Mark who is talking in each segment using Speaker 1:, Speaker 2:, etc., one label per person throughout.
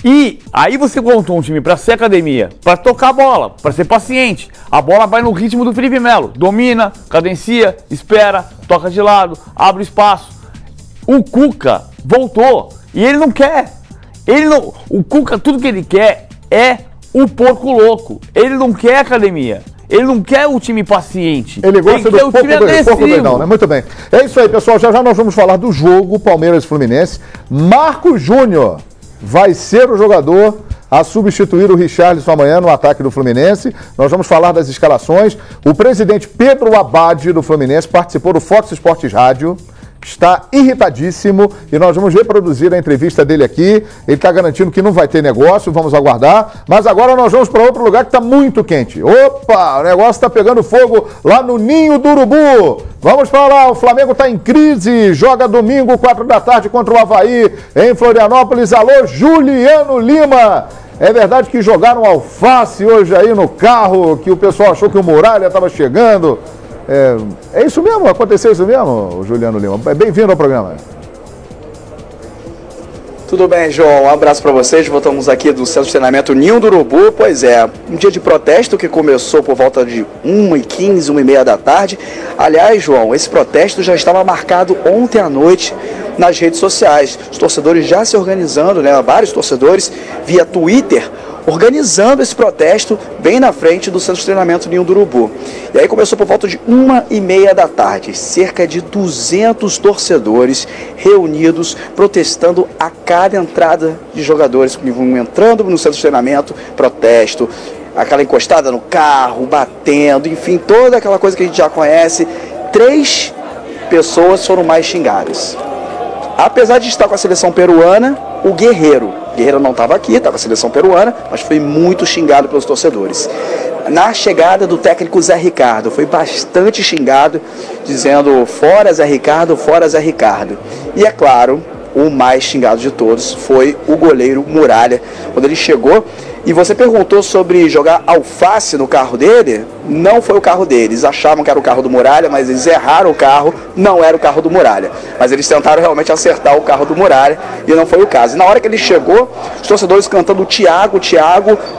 Speaker 1: E aí você montou um time para ser academia, para tocar a bola, para ser paciente. A bola vai no ritmo do Felipe Melo. Domina, cadencia, espera, toca de lado, abre espaço. O Cuca voltou e ele não quer. O Cuca, tudo que ele quer é o porco louco. Ele não quer academia. Ele não quer o time paciente.
Speaker 2: Ele gosta do porco doidão, né? Muito bem. É isso aí, pessoal. Já nós vamos falar do jogo Palmeiras e Fluminense. Marcos Júnior vai ser o jogador a substituir o Richarlison amanhã no ataque do Fluminense. Nós vamos falar das escalações. O presidente Pedro Abad do Fluminense participou do Fox Sports Rádio. Está irritadíssimo e nós vamos reproduzir a entrevista dele aqui. Ele está garantindo que não vai ter negócio, vamos aguardar. Mas agora nós vamos para outro lugar que está muito quente. Opa, o negócio está pegando fogo lá no Ninho do Urubu. Vamos para lá, o Flamengo está em crise, joga domingo, 4 da tarde contra o Avaí, em Florianópolis. Alô, Juliano Lima. É verdade que jogaram alface hoje aí no carro, que o pessoal achou que o Muralha estava chegando. É isso mesmo? Aconteceu isso mesmo, Juliano Lima? Bem-vindo ao programa.
Speaker 3: Tudo bem, João? Um abraço para vocês. Voltamos aqui do Centro de Treinamento Ninho do Urubu. Pois é, um dia de protesto que começou por volta de 1h15, 1h30 da tarde. Aliás, João, esse protesto já estava marcado ontem à noite nas redes sociais. Os torcedores já se organizando, né? Vários torcedores via Twitter, organizando esse protesto bem na frente do Centro de Treinamento Ninho do Urubu. E aí começou por volta de 1h30 da tarde, cerca de 200 torcedores reunidos, protestando a cada entrada de jogadores que vão entrando no Centro de Treinamento, protesto, aquela encostada no carro, batendo, enfim, toda aquela coisa que a gente já conhece. 3 pessoas foram mais xingadas. Apesar de estar com a seleção peruana, o Guerreiro não estava aqui, estava a seleção peruana, mas foi muito xingado pelos torcedores. Na chegada do técnico Zé Ricardo, foi bastante xingado, dizendo fora Zé Ricardo, fora Zé Ricardo. E é claro, o mais xingado de todos foi o goleiro Muralha. Quando ele chegou, e você perguntou sobre jogar alface no carro dele, não foi o carro dele. Eles achavam que era o carro do Muralha, mas eles erraram o carro, não era o carro do Muralha. Mas eles tentaram realmente acertar o carro do Muralha e não foi o caso. E na hora que ele chegou, os torcedores cantando Thiago,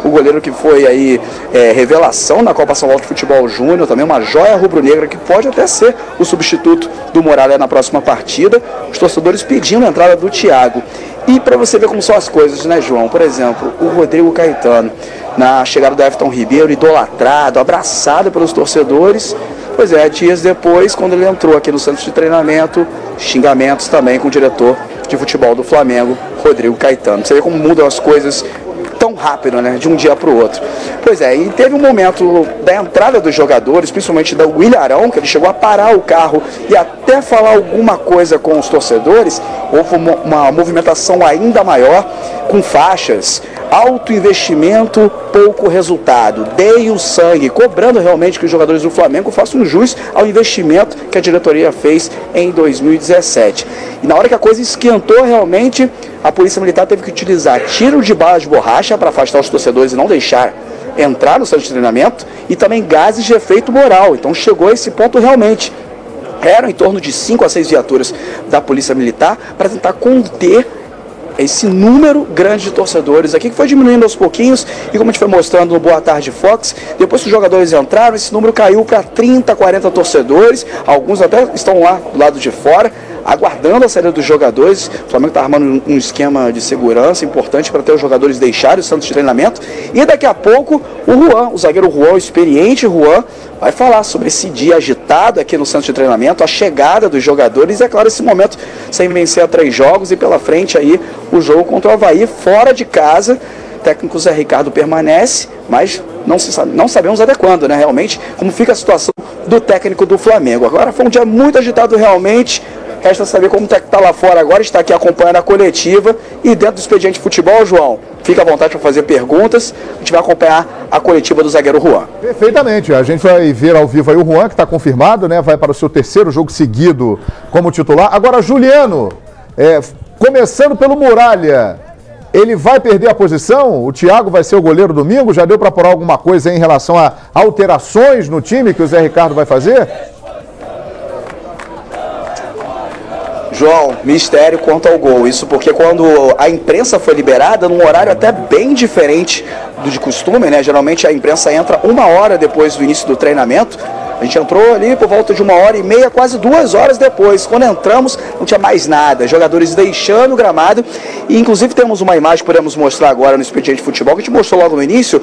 Speaker 3: o goleiro que foi aí revelação na Copa São Paulo de Futebol Júnior, também uma joia rubro-negra que pode até ser o substituto do Muralha na próxima partida. Os torcedores pedindo a entrada do Thiago. E para você ver como são as coisas, né, João? Por exemplo, o Rodrigo Caetano, na chegada do Everton Ribeiro, idolatrado, abraçado pelos torcedores. Pois é, dias depois, quando ele entrou aqui no centro de treinamento, xingamentos também com o diretor de futebol do Flamengo, Rodrigo Caetano. Você vê como mudam as coisas tão rápido, né, de um dia para o outro. Pois é, e teve um momento da entrada dos jogadores, principalmente do Ilharão, que ele chegou a parar o carro e até falar alguma coisa com os torcedores. Houve uma movimentação ainda maior, com faixas, alto investimento, pouco resultado, dei o sangue, cobrando realmente que os jogadores do Flamengo façam jus ao investimento que a diretoria fez em 2017. E na hora que a coisa esquentou realmente, a Polícia Militar teve que utilizar tiro de bala de borracha para afastar os torcedores e não deixar entrar no centro de treinamento, e também gases de efeito moral. Então chegou a esse ponto realmente. Eram em torno de 5 a 6 viaturas da Polícia Militar para tentar conter esse número grande de torcedores aqui, que foi diminuindo aos pouquinhos, e como a gente foi mostrando no Boa Tarde Fox, depois que os jogadores entraram, esse número caiu para 30, 40 torcedores, alguns até estão lá do lado de fora, aguardando a saída dos jogadores. O Flamengo está armando um esquema de segurança importante para ter os jogadores deixarem o centro de treinamento, e daqui a pouco o zagueiro Juan, o experiente Juan, vai falar sobre esse dia agitado aqui no centro de treinamento, a chegada dos jogadores, e é claro, esse momento sem vencer a 3 jogos, e pela frente aí o jogo contra o Avaí, fora de casa. O técnico Zé Ricardo permanece, mas não sabemos até quando, né, realmente, como fica a situação do técnico do Flamengo. Agora foi um dia muito agitado realmente. Resta saber como está lá fora agora, está aqui acompanhando a coletiva, e dentro do Expediente Futebol, João, fica à vontade para fazer perguntas, a gente vai acompanhar a coletiva do zagueiro Juan.
Speaker 2: Perfeitamente, a gente vai ver ao vivo aí o Juan, que está confirmado, né, vai para o seu 3º jogo seguido como titular. Agora, Juliano, começando pelo Muralha, ele vai perder a posição? O Thiago vai ser o goleiro domingo? Já deu para apurar alguma coisa aí em relação a alterações no time que o Zé Ricardo vai fazer?
Speaker 3: João, mistério quanto ao gol. Isso porque quando a imprensa foi liberada, num horário até bem diferente do de costume, né? Geralmente a imprensa entra 1 hora depois do início do treinamento. A gente entrou ali por volta de 1h30, quase 2 horas depois. Quando entramos, não tinha mais nada. Jogadores deixando o gramado. E inclusive temos uma imagem que podemos mostrar agora no Expediente de Futebol, que a gente mostrou logo no início,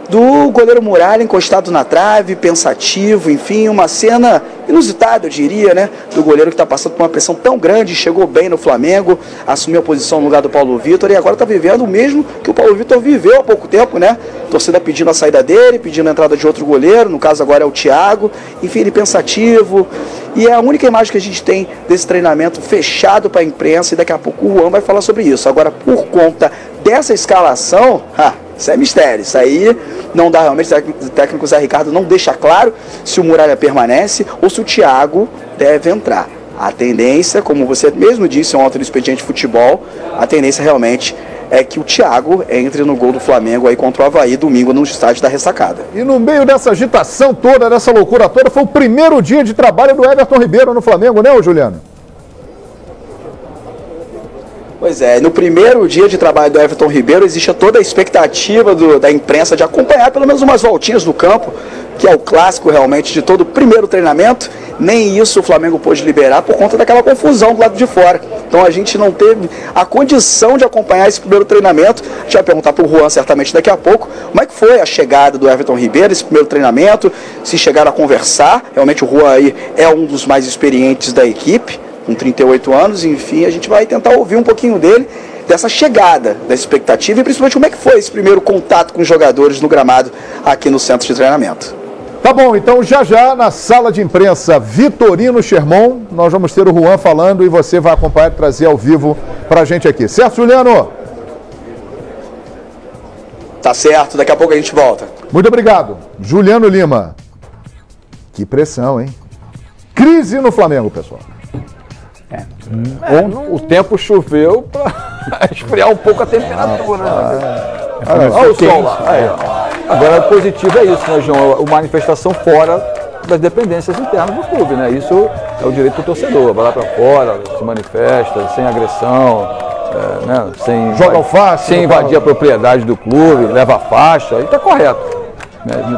Speaker 3: do goleiro Muralha encostado na trave, pensativo, enfim, uma cena inusitada, eu diria, né? Do goleiro que está passando por uma pressão tão grande, chegou bem no Flamengo, assumiu a posição no lugar do Paulo Vitor e agora está vivendo o mesmo que o Paulo Vitor viveu há pouco tempo, né? Torcida pedindo a saída dele, pedindo a entrada de outro goleiro, no caso agora é o Thiago, enfim, ele pensativo. E é a única imagem que a gente tem desse treinamento fechado para a imprensa e daqui a pouco o Juan vai falar sobre isso. Agora, por conta dessa escalação, isso é mistério, isso aí não dá realmente, o técnico Zé Ricardo não deixa claro se o Muralha permanece ou se o Thiago deve entrar. A tendência, como você mesmo disse ontem no Expediente de Futebol, a tendência realmente é que o Thiago entre no gol do Flamengo aí contra o Avaí domingo no estádio da Ressacada.
Speaker 2: E no meio dessa agitação toda, dessa loucura toda, foi o primeiro dia de trabalho do Everton Ribeiro no Flamengo, né, Juliano?
Speaker 3: Pois é, no primeiro dia de trabalho do Everton Ribeiro existe toda a expectativa da imprensa de acompanhar pelo menos umas voltinhas no campo, que é o clássico realmente de todo o primeiro treinamento. Nem isso o Flamengo pôde liberar por conta daquela confusão do lado de fora. Então a gente não teve a condição de acompanhar esse primeiro treinamento. A gente vai perguntar para o Juan certamente daqui a pouco como é que foi a chegada do Everton Ribeiro, esse primeiro treinamento, se chegaram a conversar. Realmente o Juan aí é um dos mais experientes da equipe, com 38 anos, enfim, a gente vai tentar ouvir um pouquinho dele, dessa chegada, da expectativa e principalmente como é que foi esse primeiro contato com os jogadores no gramado aqui no centro de treinamento.
Speaker 2: Tá bom, então já na sala de imprensa Vitorino Sherman, nós vamos ter o Juan falando e você vai acompanhar e trazer ao vivo pra gente aqui. Certo, Juliano?
Speaker 3: Tá certo, daqui a pouco a gente volta.
Speaker 2: Muito obrigado. Juliano Lima. Que pressão, hein? Crise no Flamengo, pessoal.
Speaker 4: O tempo choveu para esfriar um pouco a temperatura, né? Olha o sol lá. Agora, o positivo é isso, né, João? A manifestação fora das dependências internas do clube, né? Isso é o direito do torcedor. Vai lá para fora, se manifesta, sem agressão, né?
Speaker 2: Joga alface.
Speaker 4: Sem invadir a propriedade do clube, leva a faixa, aí tá correto.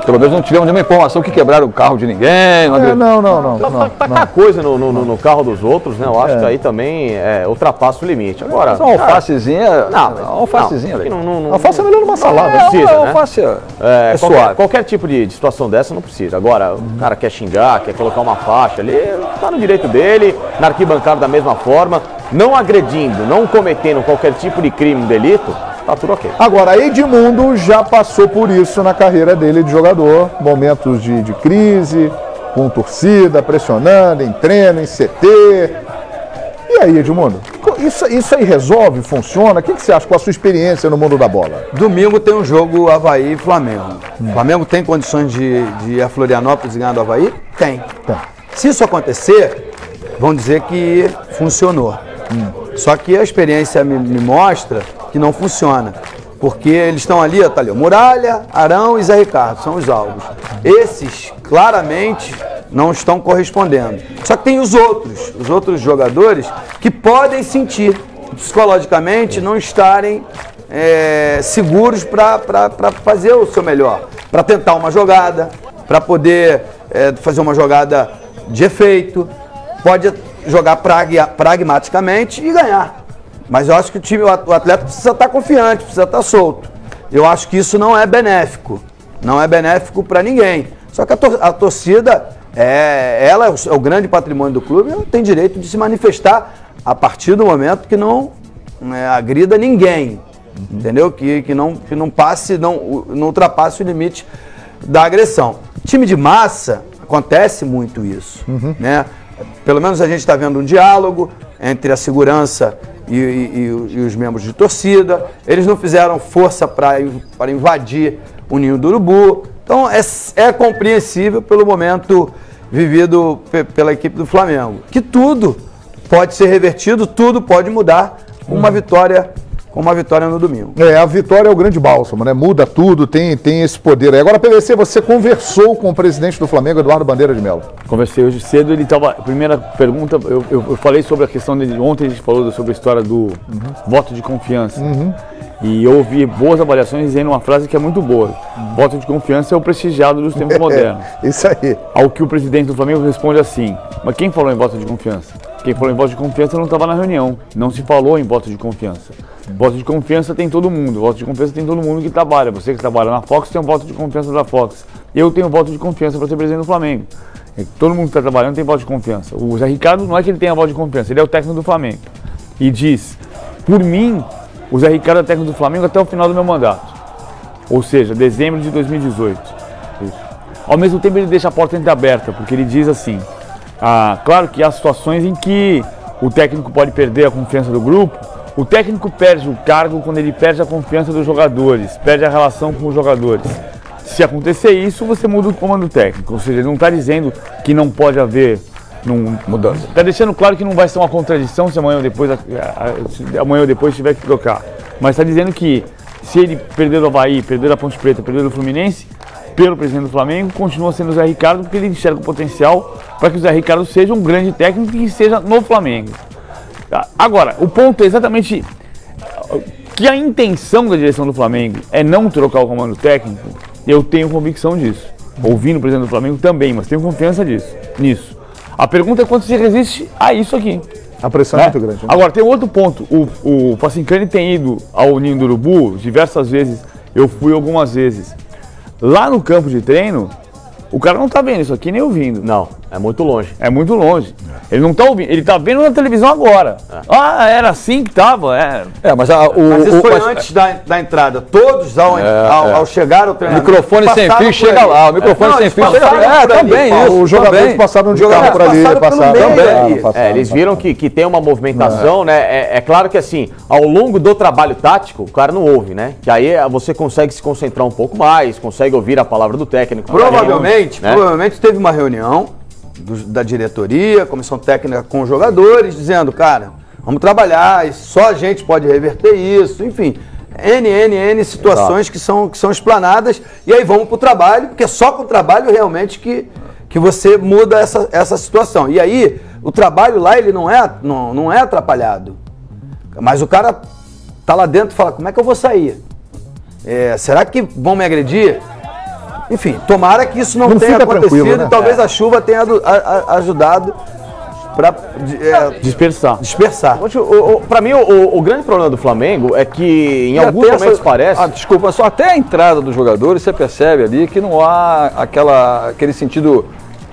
Speaker 4: Pelo menos não tivemos nenhuma informação que quebraram o carro de ninguém.
Speaker 2: Não.
Speaker 5: Tacar coisa no carro dos outros, né? Eu acho que aí também ultrapassa o limite. Agora,
Speaker 4: uma alfacezinha. Alfacezinha.
Speaker 2: Alface é melhor numa salada.
Speaker 5: Não precisa, né?
Speaker 4: Alface é suave.
Speaker 5: Qualquer tipo de situação dessa não precisa. Agora, o cara quer xingar, quer colocar uma faixa ali, tá no direito dele, na arquibancada da mesma forma, não agredindo, não cometendo qualquer tipo de crime, delito. Tá tudo ok.
Speaker 2: Agora, Edmundo já passou por isso na carreira dele de jogador. Momentos de crise, com torcida, pressionando, em treino, em CT. E aí, Edmundo? Isso aí resolve, funciona? O que você acha com a sua experiência no mundo da bola?
Speaker 6: Domingo tem um jogo Avaí e Flamengo. Flamengo tem condições de ir a Florianópolis e ganhar do Avaí? Tem. Se isso acontecer, vão dizer que funcionou. Só que a experiência me mostra que não funciona, porque eles estão ali, tá ali, Muralha, Arão e Zé Ricardo, são os alvos. Esses, claramente, não estão correspondendo. Só que tem os outros jogadores que podem sentir, psicologicamente, não estarem seguros para fazer o seu melhor, para tentar uma jogada, para poder fazer uma jogada de efeito, pode jogar pragmaticamente e ganhar. Mas eu acho que o atleta precisa estar confiante, precisa estar solto. Eu acho que isso não é benéfico. Não é benéfico para ninguém. Só que a torcida, ela é o grande patrimônio do clube, ela tem direito de se manifestar a partir do momento que não agrida ninguém. Entendeu? Que não passe, não ultrapasse o limite da agressão. Time de massa, acontece muito isso. Né? Pelo menos a gente está vendo um diálogo entre a segurança e os membros de torcida. Eles não fizeram força para invadir o Ninho do Urubu. Então é compreensível pelo momento vivido pela equipe do Flamengo. Que tudo pode ser revertido, tudo pode mudar com uma vitória com uma vitória no domingo.
Speaker 2: A vitória é o grande bálsamo, né? Muda tudo, tem esse poder aí. Agora, PVC, você conversou com o presidente do Flamengo, Eduardo Bandeira de Mello?
Speaker 1: Conversei hoje cedo, ele estava... Primeira pergunta, eu falei sobre a questão dele, ontem a gente falou sobre a história do voto de confiança. E eu ouvi boas avaliações dizendo uma frase que é muito boa. Voto de confiança é o prestigiado dos tempos modernos.
Speaker 2: Isso aí.
Speaker 1: Ao que o presidente do Flamengo responde assim, mas quem falou em voto de confiança? Quem falou em voto de confiança não estava na reunião, não se falou em voto de confiança. Voto de confiança tem todo mundo, voto de confiança tem todo mundo que trabalha. Você que trabalha na Fox tem um voto de confiança da Fox. Eu tenho um voto de confiança para ser presidente do Flamengo. Todo mundo que está trabalhando tem voto de confiança. O Zé Ricardo não é que ele tenha voto de confiança, ele é o técnico do Flamengo. E diz, por mim, o Zé Ricardo é técnico do Flamengo até o final do meu mandato. Ou seja, dezembro de 2018. Isso. Ao mesmo tempo ele deixa a porta entreaberta, porque ele diz assim, claro que há situações em que o técnico pode perder a confiança do grupo. O técnico perde o cargo quando ele perde a confiança dos jogadores, perde a relação com os jogadores. Se acontecer isso, você muda o comando técnico. Ou seja, ele não está dizendo que não pode haver mudança. Está deixando claro que não vai ser uma contradição se amanhã ou depois tiver que trocar. Mas está dizendo que se ele perder o Avaí, perder a Ponte Preta, perder o Fluminense, pelo presidente do Flamengo, continua sendo o Zé Ricardo, porque ele enxerga o potencial para que o Zé Ricardo seja um grande técnico e que seja no Flamengo. Agora, o ponto é exatamente que a intenção da direção do Flamengo é não trocar o comando técnico. Eu tenho convicção disso. Ouvindo o presidente do Flamengo também, mas tenho confiança nisso. A pergunta é quanto se resiste a isso aqui.
Speaker 2: A pressão é muito grande. Né?
Speaker 1: Agora, tem outro ponto. O Facincani tem ido ao Ninho do Urubu diversas vezes. Eu fui algumas vezes. Lá no campo de treino, o cara não tá vendo isso aqui nem ouvindo.
Speaker 5: Não, é muito longe.
Speaker 1: É muito longe. Ele não tá ouvindo, ele tá vendo na televisão agora. Era assim que tava.
Speaker 6: Mas isso foi antes da entrada. Todos, ao chegar ao treinamento,
Speaker 4: microfone sem fio chega lá. O microfone sem fio chega lá. Também isso.
Speaker 2: Os jogadores passaram de carro por ali.
Speaker 5: Eles viram que tem uma movimentação, né? É claro que assim, ao longo do trabalho tático, o cara não ouve, né? Que aí você consegue se concentrar um pouco mais, consegue ouvir a palavra do técnico.
Speaker 6: Provavelmente teve uma reunião da diretoria, comissão técnica com os jogadores, dizendo, cara, vamos trabalhar, só a gente pode reverter isso, enfim, N situações que são explanadas, e aí vamos para o trabalho, porque é só com o trabalho realmente que você muda essa situação. E aí, o trabalho lá, ele não é atrapalhado, mas o cara tá lá dentro e fala, como é que eu vou sair? Será que vão me agredir? Enfim, tomara que isso não tenha acontecido, né? E talvez a chuva tenha ajudado para
Speaker 1: dispersar.
Speaker 5: Para mim, o grande problema do Flamengo é que em alguns momentos parece...
Speaker 4: Desculpa, só até a entrada dos jogadores você percebe ali que não há aquele sentido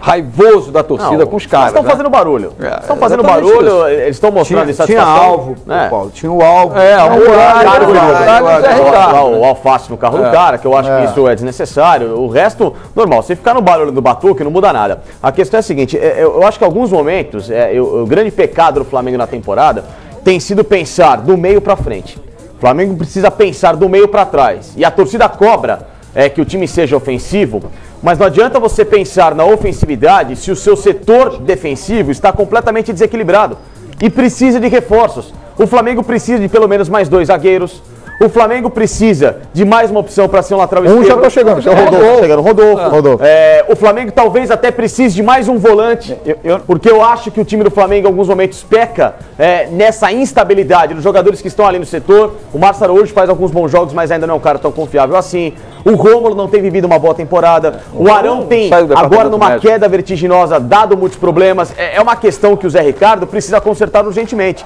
Speaker 4: raivoso da torcida com os caras.
Speaker 5: Estão fazendo barulho. Estão fazendo barulho, eles estão mostrando insatisfação.
Speaker 6: Tinha alvo, Paulo, tinha o alvo.
Speaker 5: O alface no carro do cara, que eu acho que isso é desnecessário. O resto, normal. Se ficar no barulho do batuque, não muda nada. A questão é a seguinte, eu acho que em alguns momentos, o grande pecado do Flamengo na temporada tem sido pensar do meio para frente. O Flamengo precisa pensar do meio para trás. E a torcida cobra que o time seja ofensivo, mas não adianta você pensar na ofensividade se o seu setor defensivo está completamente desequilibrado e precisa de reforços. O Flamengo precisa de pelo menos mais 2 zagueiros. O Flamengo precisa de mais uma opção para ser um lateral esquerdo.
Speaker 2: Já está chegando,
Speaker 5: Rodolfo. O Flamengo talvez até precise de mais um volante, porque eu acho que o time do Flamengo em alguns momentos peca nessa instabilidade dos jogadores que estão ali no setor. O Márcio Araújo faz alguns bons jogos, mas ainda não é um cara tão confiável assim. O Rômulo não tem vivido uma boa temporada. O Arão tem agora numa queda vertiginosa, dado muitos problemas. É uma questão que o Zé Ricardo precisa consertar urgentemente.